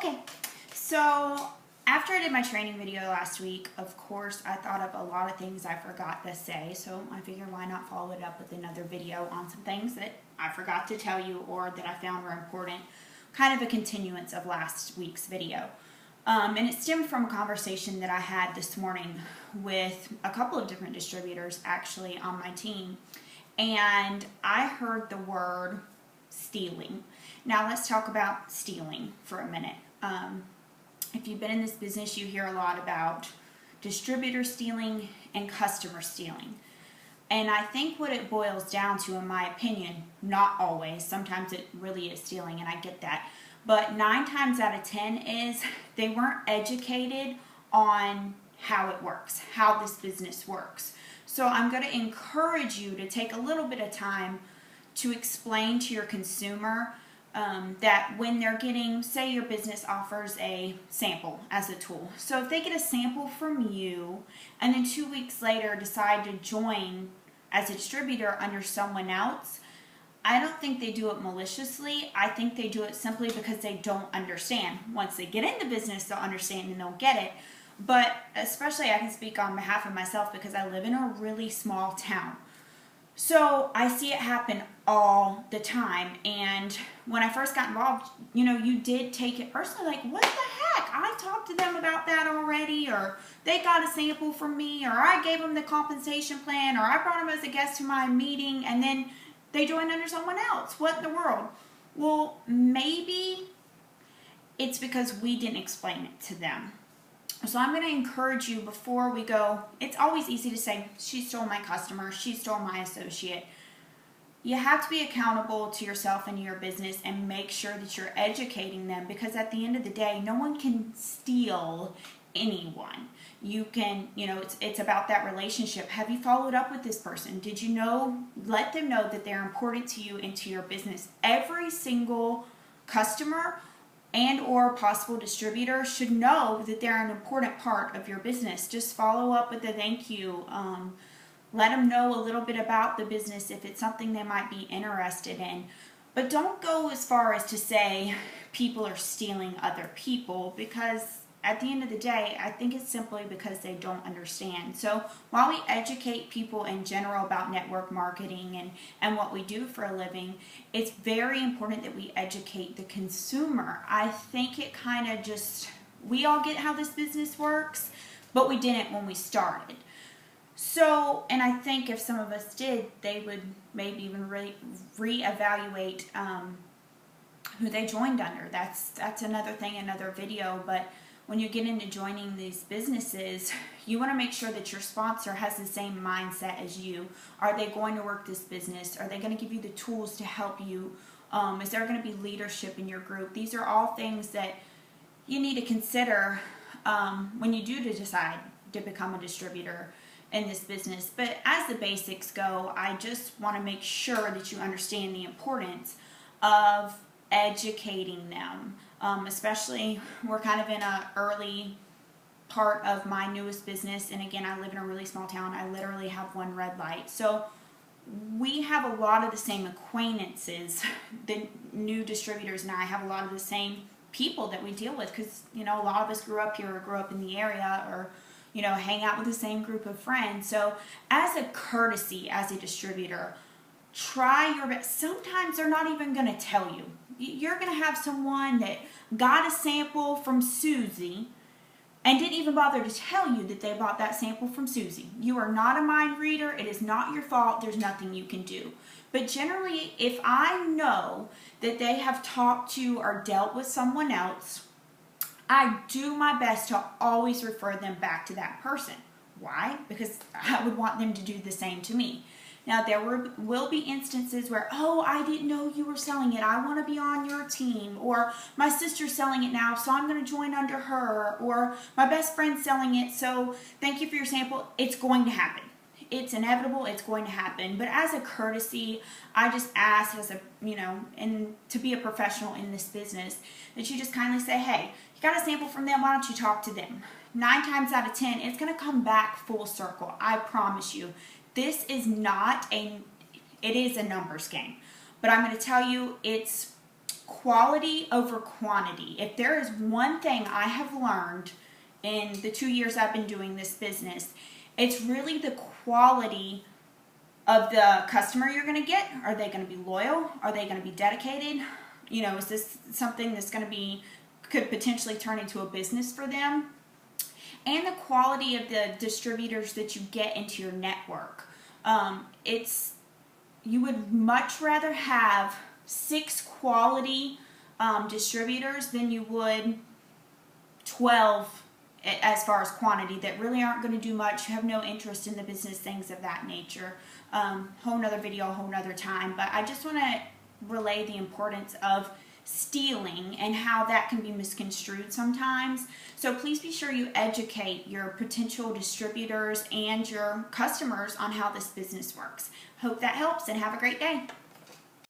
Okay, so after I did my training video last week, of course, I thought of a lot of things I forgot to say, so I figured why not follow it up with another video on some things that I forgot to tell you or that I found were important, kind of a continuance of last week's video. And it stemmed from a conversation that I had this morning with a couple of different distributors actually on my team, and I heard the word stealing. Now let's talk about stealing for a minute. If you've been in this business, you hear a lot about distributor stealing and customer stealing. And I think what it boils down to, in my opinion, not always, sometimes it really is stealing, and I get that, but 9 times out of 10 is they weren't educated on how it works, how this business works. So I'm going to encourage you to take a little bit of time to explain to your consumer that when they're getting, say your business offers a sample as a tool. So if they get a sample from you and then 2 weeks later decide to join as a distributor under someone else, I don't think they do it maliciously. I think they do it simply because they don't understand. Once they get in the business, they'll understand and they'll get it. But especially I can speak on behalf of myself because I live in a really small town. So I see it happen all the time. And when I first got involved, you did take it personally, like, what the heck? I talked to them about that already, or they got a sample from me, or I gave them the compensation plan, or I brought them as a guest to my meeting, and then they joined under someone else. What in the world? Well, maybe it's because we didn't explain it to them. So I'm going to encourage you before we go. It's always easy to say, she stole my customer, she stole my associate. You have to be accountable to yourself and your business and make sure that you're educating them, because at the end of the day, no one can steal anyone. You can, it's about that relationship. Have you followed up with this person? Did you let them know that they're important to you and to your business? Every single customer and or possible distributor should know that they're an important part of your business. Just follow up with a thank you. Let them know a little bit about the business if it's something they might be interested in. But don't go as far as to say people are stealing other people, because at the end of the day, I think it's simply because they don't understand. So while we educate people in general about network marketing and what we do for a living, it's very important that we educate the consumer. I think it kind of we all get how this business works, but we didn't when we started. So, and I think if some of us did, they would maybe even reevaluate who they joined under. That's another thing, another video, but when you get into joining these businesses, you want to make sure that your sponsor has the same mindset as you. Are they going to work this business? Are they going to give you the tools to help you? Is there going to be leadership in your group? These are all things that you need to consider when you do decide to become a distributor in this business. But as the basics go, I just want to make sure that you understand the importance of educating them. Especially, we're kind of in an early part of my newest business, and again, I live in a really small town. I literally have one red light. So we have a lot of the same acquaintances. The new distributors and I have a lot of the same people that we deal with, because a lot of us grew up here or grew up in the area, or hang out with the same group of friends. So as a courtesy, as a distributor, try your best. Sometimes they're not even going to tell you. You're going to have someone that got a sample from Susie and didn't even bother to tell you that they bought that sample from Susie. You are not a mind reader. It is not your fault. There's nothing you can do. But generally, if I know that they have talked to or dealt with someone else, I do my best to always refer them back to that person. Why? Because I would want them to do the same to me. Now, there will be instances where, oh, I didn't know you were selling it. I want to be on your team. Or my sister's selling it now, so I'm going to join under her. Or my best friend's selling it, so thank you for your sample. It's going to happen. It's inevitable. It's going to happen. But as a courtesy, I just ask, and to be a professional in this business, that you just kindly say, hey, you got a sample from them. Why don't you talk to them? 9 times out of 10, it's going to come back full circle. I promise you. This is it is a numbers game, but I'm going to tell you, it's quality over quantity. If there is one thing I have learned in the 2 years I've been doing this business, it's really the quality of the customer you're going to get. Are they going to be loyal? Are they going to be dedicated? You know, is this something that's going to be, could potentially turn into a business for them? And the quality of the distributors that you get into your network. You would much rather have 6 quality distributors than you would 12 as far as quantity that really aren't going to do much, have no interest in the business, things of that nature. Whole nother video, whole nother time. But I just want to relay the importance of stealing and how that can be misconstrued sometimes. So please be sure you educate your potential distributors and your customers on how this business works. Hope that helps, and have a great day.